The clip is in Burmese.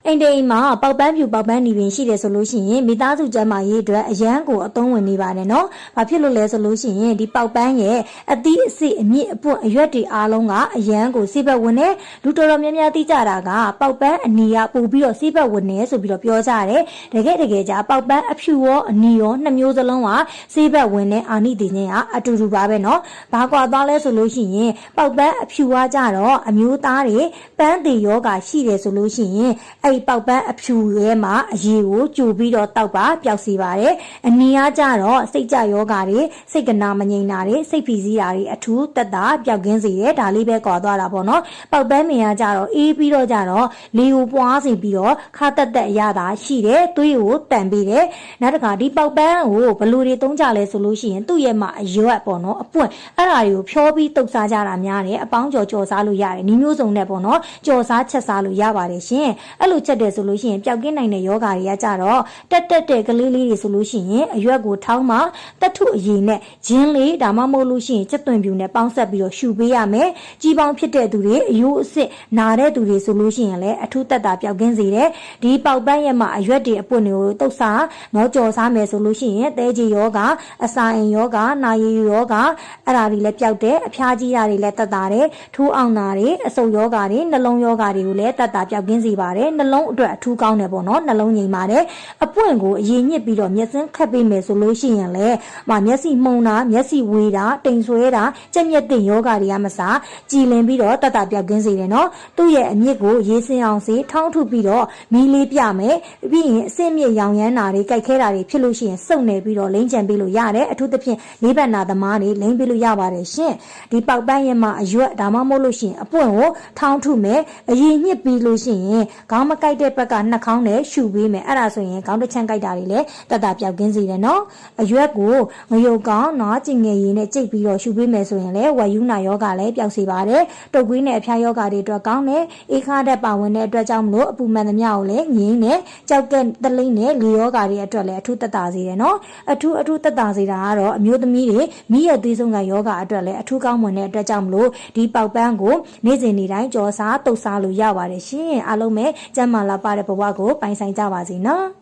အိမ်တိမ်မှာပေါက်ပန်းဖြူပေါက်ပန်းနေပင်ရှိတယ်ဆိုလို့ရှိရင်မိသားစုကျန်းမာရေးအတွက်အရန်ကိုအသုံးဝင်နေပါတယ်နော်။ဘာဖြစ်လို့လဲဆိုလို့ရှိရင်ဒီပေါက်ပန်းရဲ့အသီးအစစ်အမြင့်အပွင့်အရွက်တွေအားလုံးကအရန်ကိုစိဘက်ဝင်နေလူတော်တော်များများသိကြတာကပေါက်ပန်းအနီကပို့ပြီးတော့စိဘက်ဝင်နေဆိုပြီးတော့ပြောကြတယ်။တကယ်ကြာပေါက်ပန်းအဖြူရောအနီရောနှစ်မျိုးစလုံးကစိဘက်ဝင်နေအာနိတိချင်းကအတူတူပါပဲနော်။ဘာကွာသွားလဲဆိုလို့ရှိရင်ပေါက်ပန်းအဖြူကကြတော့အမျိုးသားတွေပန်းသေးယောဂရှိတယ်ဆိုလို့ရှိရင်အဲ့ပေါက်ပန်းအဖြူရဲမှာအရည်ကိုကြိုပြီးတော့တောက်ပါပျောက်စီပါတယ်အနီးကြတော့စိတ်ကြယောဂတွေစိတ်ကနာမငြိမ်တာတွေစိတ်ဖိစီးတာတွေအထူးတက်တာပျောက်ကင်းစေတယ်ဒါလေးပဲကွာသွားတာပေါ့နော်ပေါက်ပန်းမင်ကကြတော့အေးပြီးတော့ကြတော့လေကိုပွားစီပြီးတော့ခါတက်အရသာရှိတယ်သွေးကိုတန်ပြီးတယ်နောက်တစ်ခါဒီပေါက်ပန်းကိုဘလူတွေသုံးကြလဲဆိုလို့ရှိရင်သူ့ရဲ့မှာအရွက်ပေါ့နော်အပွင့်အဲ့ဒါတွေကိုဖြောပြီးတုပ်စားကြတာများတယ်အပေါင်းကြော်စားလို့ရတယ်နီးမျိုးစုံနဲ့ပေါ့နော်ကြော်စားချက်စားလို့ရပါတယ်ရှင်အဲ့လိုချက်တယ်ဆိုလို့ရှိရင်ပျောက်ကင်းနိုင်တဲ့ယောဂတွေကကြတော့တက်တဲ့ကလေးလေးတွေဆိုလို့ရှိရင်အရွက်ကိုထောင်းမှတက်ထုအရည်နဲ့ဂျင်းလေးဒါမှမဟုတ်လို့ရှိရင်ချက်သွင်ပြူနဲ့ပေါင်းဆက်ပြီးတော့ရှူပေးရမယ်ကြီးပေါင်းဖြစ်တဲ့သူတွေအယိုးအစစ်နာတဲ့သူတွေဆိုလို့ရှိရင်လည်းအထူးတက်တာပျောက်ကင်းစေတယ်ဒီပေါက်ပန်းရဲ့မှာအရွက်တွေအပွင့်တွေကိုတုပ်စားတော့ကြော်စားမယ်ဆိုလို့ရှိရင်သဲကြီးယောဂအစာအိမ်ယောဂနာရီယောဂအဲ့ဒါတွေလည်းပျောက်တယ်အဖျားကြီးတာတွေလည်းတက်တာတယ်ထူးအောင်တာတွေအဆုပ်ယောဂတွေနှလုံးယောဂတွေကိုလည်းတက်တာပျောက်ကင်းစေပါတယ်နှလုံးအတွက်အထူးကောင်းတယ်ပေါ့နော်နှလုံးငြိမ်ပါတယ်အပွင့်ကိုအရင်ညစ်ပြီးတော့မျက်စင်းခတ်ပေးမယ်ဆိုလို့ရှိရင်လည်းမျက်စိမှုန်တာမျက်စိဝေးတာတိမ်ဆွဲတာကြက်မျက်တင်ယောဂတွေကမစားကြည်လင်ပြီးတော့တက်တာပျောက်ကင်းစေတယ်နော်သူ့ရဲ့အမြစ်ကိုရေးစင်အောင်စေထောင်းထုပြီးတော့မီးလေးပြမယ်ပြီးရင်အစင်းမြစ်ရောင်ရမ်းတာတွေကြိုက်ခဲတာတွေဖြစ်လို့ရှိရင်စုပ်နေပြီးတော့လိမ့်ချန်ပေးလို့ရတယ်အထူးသဖြင့်လေးဘက်နာသမားတွေလိမ့်ပေးလို့ရပါတယ်ရှင်ဒီပေါက်ပန်းရဲ့မှာအရွက်ဒါမှမဟုတ်လို့ရှိရင်အပွင့်ကိုထောင်းထုမယ်အရင်ညစ်ပြီးလို့ရှိရင်ခေါင်းမကိုက်တဲ့ဘက်ကနှာခေါင်းနဲ့ရှူပေးမယ်အဲ့ဒါဆိုရင်ခေါင်းတစ်ချမ်းကိုက်တာတွေလည်းတက်တာပျောက်ကင်းစေတယ်နော်အရွက်ကိုငရုတ်ကောင်းနားကျင်ငယ်ရည်နဲ့ကြိတ်ပြီးတော့ရှူပေးမယ်ဆိုရင်လည်းဝါယူနာယောဂလည်းပျောက်စေပါတယ်တုပ်ကွေးနဲ့အဖျားယောဂတွေအတွက်ကောင်းတယ်အေးခါတဲ့ပါဝင်တဲ့အတွက်ကြောင့်မလို့အပူမှန်သမျှကိုလည်းငြင်းနဲ့ကြောက်ကဲတလိမ့်နဲ့လေယောဂတွေအတွက်လည်းအထူးတက်တာစေတယ်နော်အထူးတက်တာစေတာကတော့အမျိုးသမီးတွေမိရဲ့သေးဆုံးကယောဂအတွက်လည်းအထူးကောင်းမွန်တဲ့အတွက်ကြောင့်မလို့ဒီပေါက်ပန်းကိုနေ့စဉ်နေ့တိုင်းကြော်စားတုပ်စားလို့ရပါတယ်ရှင်အားလုံးပဲကျန်းမာလာပါတဲ့ဘဝကိုပိုင်ဆိုင်ကြပါစေနော်